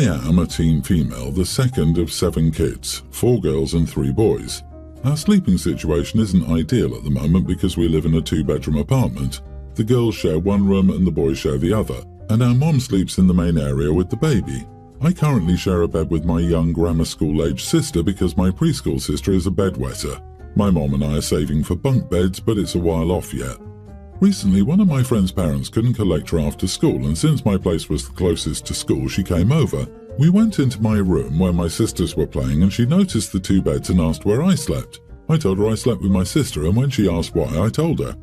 I am a teen female, the second of 7 kids, 4 girls and 3 boys. Our sleeping situation isn't ideal at the moment because we live in a 2-bedroom apartment. The girls share one room and the boys share the other, and our mom sleeps in the main area with the baby. I currently share a bed with my young grammar school-aged sister because my preschool sister is a bedwetter. My mom and I are saving for bunk beds, but it's a while off yet. Recently, one of my friend's parents couldn't collect her after school, and since my place was the closest to school, she came over. We went into my room where my sisters were playing, and she noticed the 2 beds and asked where I slept. I told her I slept with my sister, and when she asked why, I told her.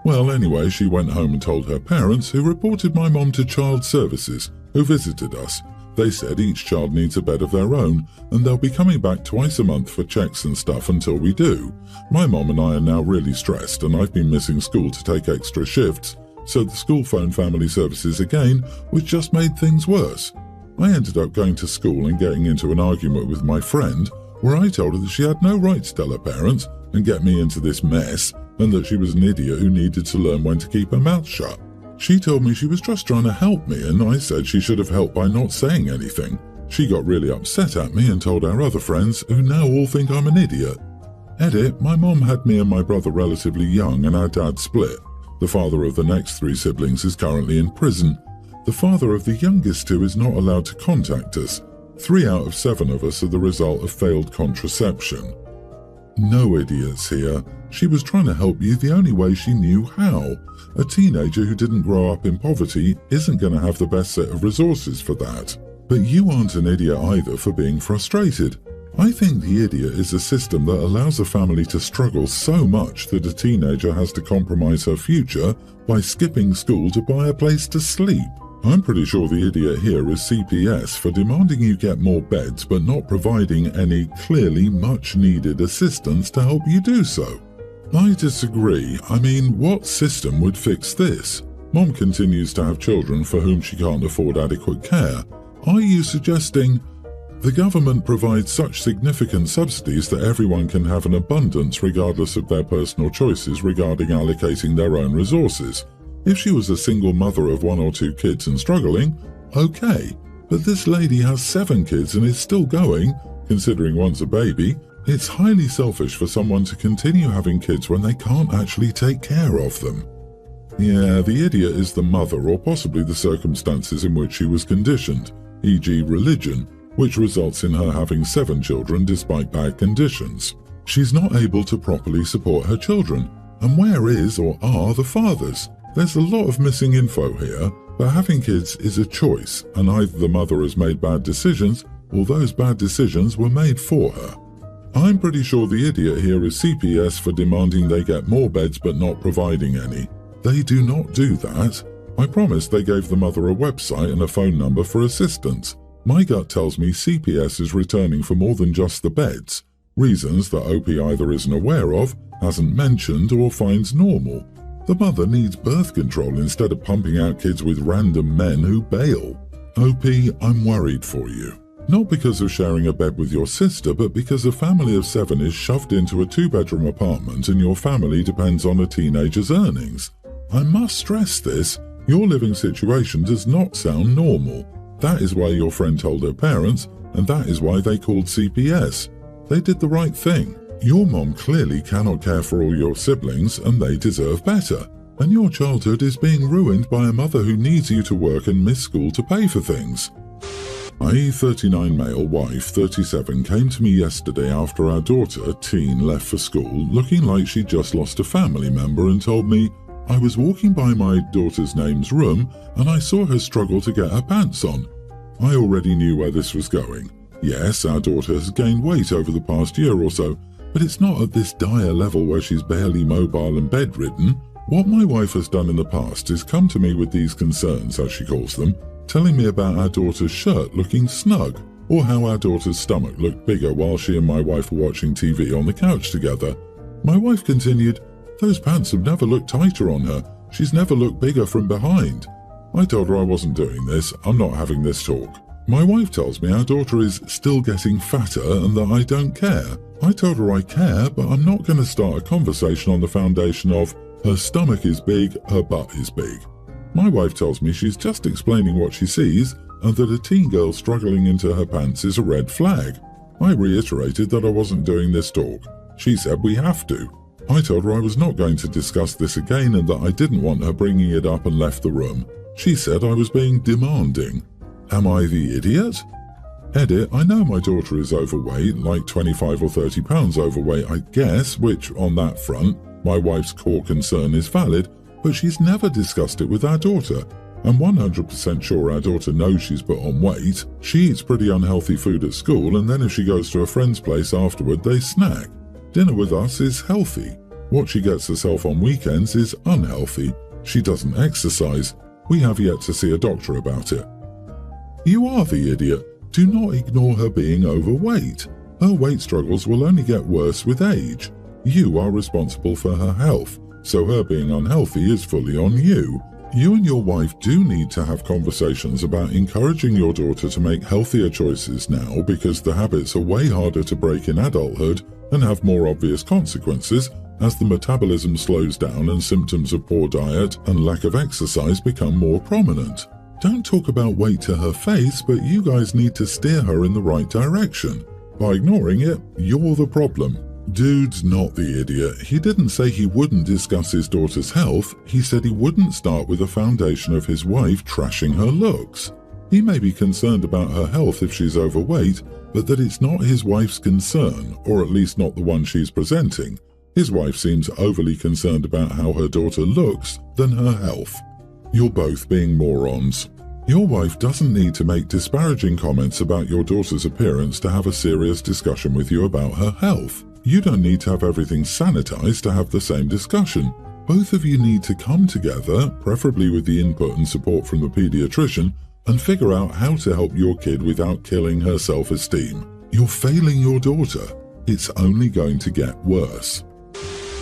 Well, anyway, she went home and told her parents, who reported my mom to Child Services, who visited us. They said each child needs a bed of their own, and they'll be coming back twice a month for checks and stuff until we do. My mom and I are now really stressed, and I've been missing school to take extra shifts, so the school phoned Family Services again, which just made things worse. I ended up going to school and getting into an argument with my friend, where I told her that she had no right to tell her parents and get me into this mess, and that she was an idiot who needed to learn when to keep her mouth shut. She told me she was just trying to help me, and I said she should have helped by not saying anything. She got really upset at me and told our other friends, who now all think I'm an idiot. Edit, my mom had me and my brother relatively young and our dad split. The father of the next 3 siblings is currently in prison. The father of the youngest 2 is not allowed to contact us. 3 out of 7 of us are the result of failed contraception. No idiots here. She was trying to help you the only way she knew how. A teenager who didn't grow up in poverty isn't going to have the best set of resources for that. But you aren't an idiot either for being frustrated. I think the idiot is a system that allows a family to struggle so much that a teenager has to compromise her future by skipping school to buy a place to sleep. I'm pretty sure the idiot here is CPS for demanding you get more beds but not providing any clearly much needed assistance to help you do so. I disagree. I mean, what system would fix this? Mom continues to have children for whom she can't afford adequate care. Are you suggesting the government provides such significant subsidies that everyone can have an abundance regardless of their personal choices regarding allocating their own resources? If she was a single mother of 1 or 2 kids and struggling, okay. But this lady has 7 kids and is still going, considering one's a baby. It's highly selfish for someone to continue having kids when they can't actually take care of them. Yeah, the idiot is the mother or possibly the circumstances in which she was conditioned, e.g. religion, which results in her having 7 children despite bad conditions. She's not able to properly support her children. And where is or are the fathers? There's a lot of missing info here, but having kids is a choice, and either the mother has made bad decisions or those bad decisions were made for her. I'm pretty sure the idiot here is CPS for demanding they get more beds but not providing any. They do not do that. I promise they gave the mother a website and a phone number for assistance. My gut tells me CPS is returning for more than just the beds, reasons that OP either isn't aware of, hasn't mentioned, or finds normal. The mother needs birth control instead of pumping out kids with random men who bail. OP, I'm worried for you. Not because of sharing a bed with your sister, but because a family of 7 is shoved into a 2-bedroom apartment and your family depends on a teenager's earnings. I must stress this, your living situation does not sound normal. That is why your friend told her parents, and that is why they called CPS. They did the right thing. Your mom clearly cannot care for all your siblings and they deserve better. And your childhood is being ruined by a mother who needs you to work and miss school to pay for things. My 39 male wife, 37, came to me yesterday after our daughter, teen, left for school looking like she'd just lost a family member and told me, I was walking by my daughter's name's room and I saw her struggle to get her pants on. I already knew where this was going. Yes, our daughter has gained weight over the past year or so, but it's not at this dire level where she's barely mobile and bedridden. What my wife has done in the past is come to me with these concerns, as she calls them, telling me about our daughter's shirt looking snug, or how our daughter's stomach looked bigger while she and my wife were watching TV on the couch together. My wife continued, those pants have never looked tighter on her. She's never looked bigger from behind. I told her I wasn't doing this. I'm not having this talk. My wife tells me our daughter is still getting fatter and that I don't care. I told her I care, but I'm not going to start a conversation on the foundation of her stomach is big, her butt is big. My wife tells me she's just explaining what she sees and that a teen girl struggling into her pants is a red flag. I reiterated that I wasn't doing this talk. She said we have to. I told her I was not going to discuss this again and that I didn't want her bringing it up and left the room. She said I was being demanding. Am I the idiot? Edit, I know my daughter is overweight, like 25 or 30 pounds overweight, I guess, which, on that front, my wife's core concern is valid, but she's never discussed it with our daughter. I'm 100% sure our daughter knows she's put on weight. She eats pretty unhealthy food at school, and then if she goes to a friend's place afterward, they snack. Dinner with us is healthy. What she gets herself on weekends is unhealthy. She doesn't exercise. We have yet to see a doctor about it. You are the idiot. Do not ignore her being overweight. Her weight struggles will only get worse with age. You are responsible for her health, so her being unhealthy is fully on you. You and your wife do need to have conversations about encouraging your daughter to make healthier choices now, because the habits are way harder to break in adulthood and have more obvious consequences as the metabolism slows down and symptoms of poor diet and lack of exercise become more prominent. Don't talk about weight to her face, but you guys need to steer her in the right direction. By ignoring it, you're the problem. Dude's not the idiot. He didn't say he wouldn't discuss his daughter's health. He said he wouldn't start with the foundation of his wife trashing her looks. He may be concerned about her health if she's overweight, but that it's not his wife's concern, or at least not the one she's presenting. His wife seems overly concerned about how her daughter looks than her health. You're both being morons. Your wife doesn't need to make disparaging comments about your daughter's appearance to have a serious discussion with you about her health. You don't need to have everything sanitized to have the same discussion. Both of you need to come together, preferably with the input and support from the pediatrician, and figure out how to help your kid without killing her self-esteem. You're failing your daughter. It's only going to get worse.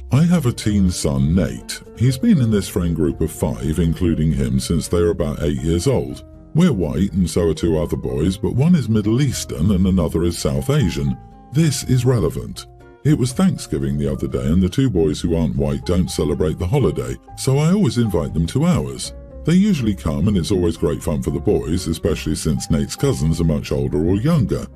I have a teen son, Nate. He's been in this friend group of 5, including him, since they were about 8 years old. We're white and so are 2 other boys, but one is Middle Eastern and another is South Asian. This is relevant. It was Thanksgiving the other day and the 2 boys who aren't white don't celebrate the holiday, so I always invite them to ours. They usually come and it's always great fun for the boys, especially since Nate's cousins are much older or younger.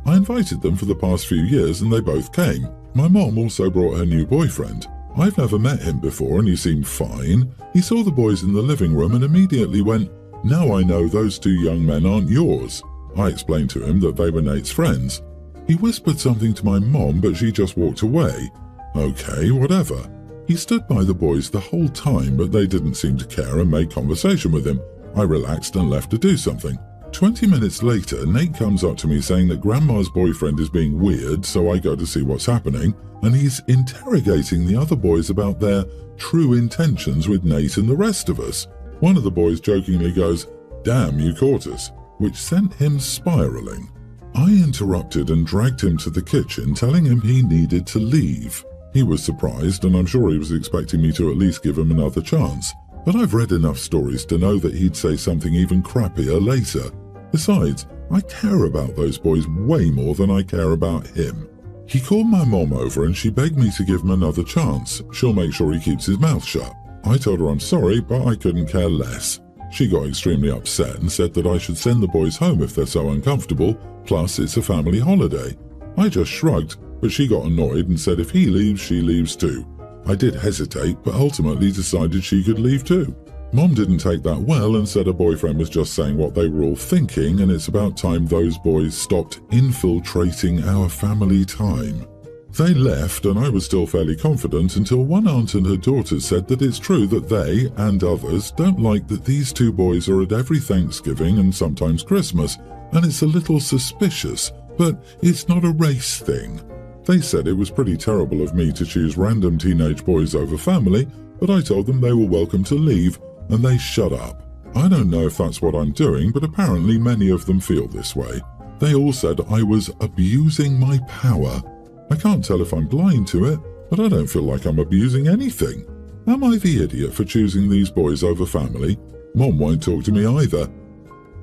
I invited them for the past few years and they both came. My mom also brought her new boyfriend. I've never met him before and he seemed fine. He saw the boys in the living room and immediately went, "Now I know those 2 young men aren't yours." I explained to him that they were Nate's friends. He whispered something to my mom, but she just walked away. Okay, whatever. He stood by the boys the whole time, but they didn't seem to care and made conversation with him. I relaxed and left to do something. 20 minutes later, Nate comes up to me saying that Grandma's boyfriend is being weird, so I go to see what's happening, and he's interrogating the other boys about their true intentions with Nate and the rest of us. One of the boys jokingly goes, "Damn, you caught us," which sent him spiraling. I interrupted and dragged him to the kitchen, telling him he needed to leave. He was surprised, and I'm sure he was expecting me to at least give him another chance. But I've read enough stories to know that he'd say something even crappier later. Besides, I care about those boys way more than I care about him. He called my mom over and she begged me to give him another chance. She'll make sure he keeps his mouth shut. I told her I'm sorry, but I couldn't care less. She got extremely upset and said that I should send the boys home if they're so uncomfortable, plus it's a family holiday. I just shrugged, but she got annoyed and said if he leaves, she leaves too. I did hesitate, but ultimately decided she could leave too. Mom didn't take that well and said her boyfriend was just saying what they were all thinking, and it's about time those boys stopped infiltrating our family time. They left and I was still fairly confident until one aunt and her daughter said that it's true that they, and others, don't like that these 2 boys are at every Thanksgiving and sometimes Christmas, and it's a little suspicious, but it's not a race thing. They said it was pretty terrible of me to choose random teenage boys over family, but I told them they were welcome to leave, and they shut up. I don't know if that's what I'm doing, but apparently many of them feel this way. They all said I was abusing my power. I can't tell if I'm blind to it, but I don't feel like I'm abusing anything. Am I the idiot for choosing these boys over family? Mom won't talk to me either.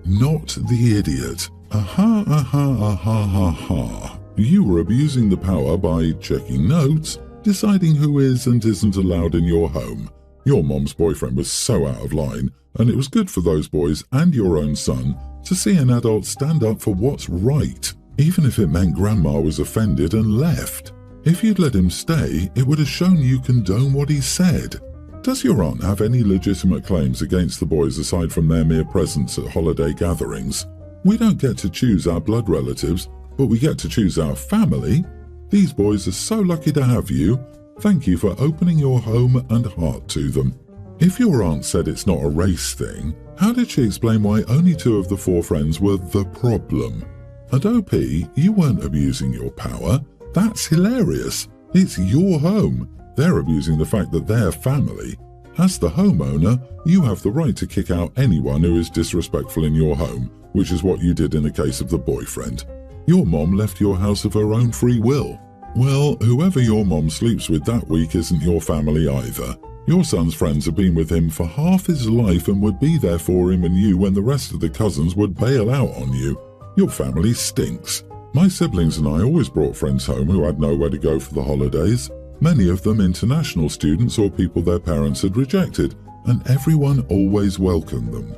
Not the idiot. Aha, aha, aha, ha, ha. You were abusing the power by checking notes, deciding who is and isn't allowed in your home. Your mom's boyfriend was so out of line, and it was good for those boys and your own son to see an adult stand up for what's right, even if it meant Grandma was offended and left. If you'd let him stay, it would have shown you condone what he said. Does your aunt have any legitimate claims against the boys aside from their mere presence at holiday gatherings? We don't get to choose our blood relatives, but we get to choose our family. These boys are so lucky to have you. Thank you for opening your home and heart to them. If your aunt said it's not a race thing, how did she explain why only 2 of the 4 friends were the problem? And OP, you weren't abusing your power. That's hilarious. It's your home. They're abusing the fact that they're family. As the homeowner, you have the right to kick out anyone who is disrespectful in your home, which is what you did in the case of the boyfriend. Your mom left your house of her own free will. Well, whoever your mom sleeps with that week isn't your family either. Your son's friends have been with him for half his life and would be there for him and you when the rest of the cousins would bail out on you. Your family stinks. My siblings and I always brought friends home who had nowhere to go for the holidays. Many of them international students or people their parents had rejected, and everyone always welcomed them.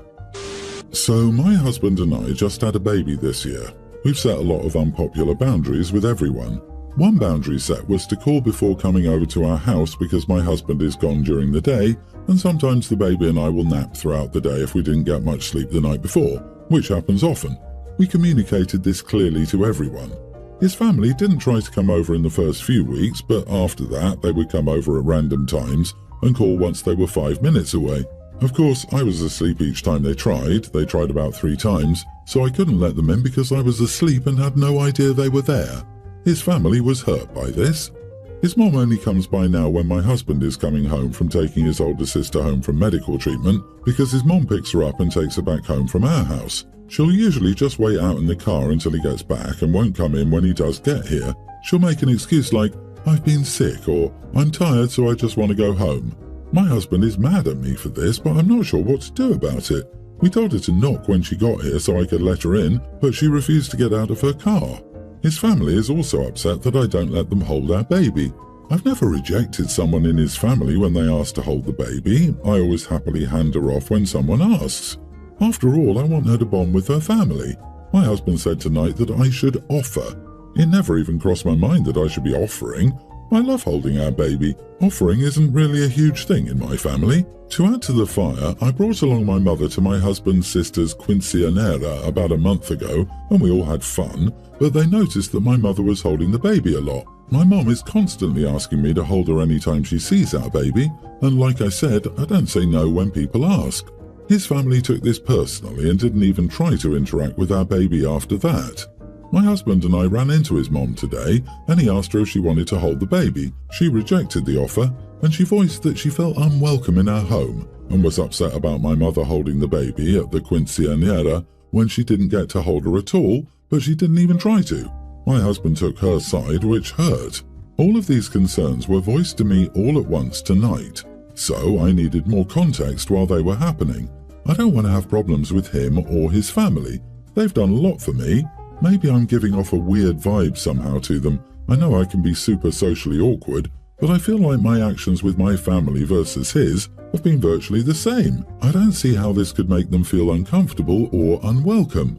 So my husband and I just had a baby this year. We've set a lot of unpopular boundaries with everyone. One boundary set was to call before coming over to our house because my husband is gone during the day, and sometimes the baby and I will nap throughout the day if we didn't get much sleep the night before, which happens often. We communicated this clearly to everyone. His family didn't try to come over in the first few weeks, but after that they would come over at random times and call once they were 5 minutes away. Of course, I was asleep each time they tried. They tried about 3 times, so I couldn't let them in because I was asleep and had no idea they were there. His family was hurt by this. His mom only comes by now when my husband is coming home from taking his older sister home from medical treatment because his mom picks her up and takes her back home from our house. She'll usually just wait out in the car until he gets back and won't come in when he does get here. She'll make an excuse like, "I've been sick," or "I'm tired so I just want to go home." My husband is mad at me for this, but I'm not sure what to do about it. We told her to knock when she got here so I could let her in, but she refused to get out of her car. His family is also upset that I don't let them hold our baby. I've never rejected someone in his family when they ask to hold the baby. I always happily hand her off when someone asks. After all, I want her to bond with her family. My husband said tonight that I should offer. It never even crossed my mind that I should be offering. I love holding our baby. Offering isn't really a huge thing in my family. To add to the fire, I brought along my mother to my husband's sister's quinceañera about a month ago, and we all had fun, but they noticed that my mother was holding the baby a lot. My mom is constantly asking me to hold her anytime she sees our baby, and like I said, I don't say no when people ask. His family took this personally and didn't even try to interact with our baby after that. My husband and I ran into his mom today, and he asked her if she wanted to hold the baby. She rejected the offer, and she voiced that she felt unwelcome in our home and was upset about my mother holding the baby at the quinceañera when she didn't get to hold her at all, but she didn't even try to. My husband took her side, which hurt. All of these concerns were voiced to me all at once tonight, so I needed more context while they were happening. I don't want to have problems with him or his family. They've done a lot for me. Maybe I'm giving off a weird vibe somehow to them. I know I can be super socially awkward, but I feel like my actions with my family versus his have been virtually the same. I don't see how this could make them feel uncomfortable or unwelcome.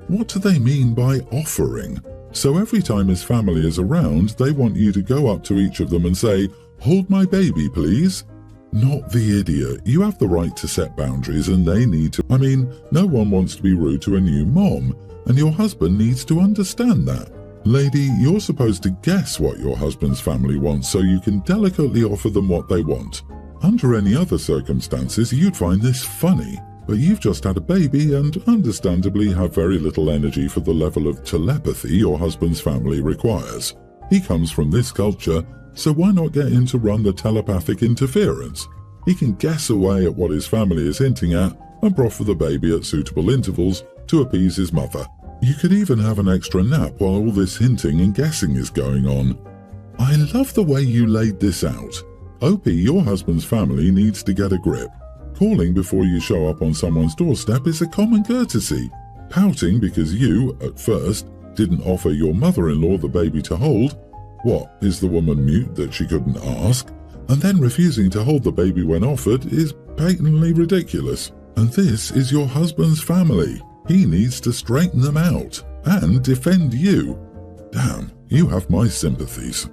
What do they mean by offering? So every time his family is around, they want you to go up to each of them and say, "Hold my baby, please." Not the idiot. You have the right to set boundaries and they need to. I mean, no one wants to be rude to a new mom, and your husband needs to understand that. Lady, you're supposed to guess what your husband's family wants so you can delicately offer them what they want. Under any other circumstances, you'd find this funny, but you've just had a baby and understandably have very little energy for the level of telepathy your husband's family requires. He comes from this culture, so why not get him to run the telepathic interference? He can guess away at what his family is hinting at and proffer the baby at suitable intervals to appease his mother. You could even have an extra nap while all this hinting and guessing is going on. I love the way you laid this out. OP, your husband's family needs to get a grip. Calling before you show up on someone's doorstep is a common courtesy. Pouting because you, at first, didn't offer your mother-in-law the baby to hold. What, is the woman mute that she couldn't ask? And then refusing to hold the baby when offered is patently ridiculous. And this is your husband's family. He needs to straighten them out and defend you. Damn, you have my sympathies.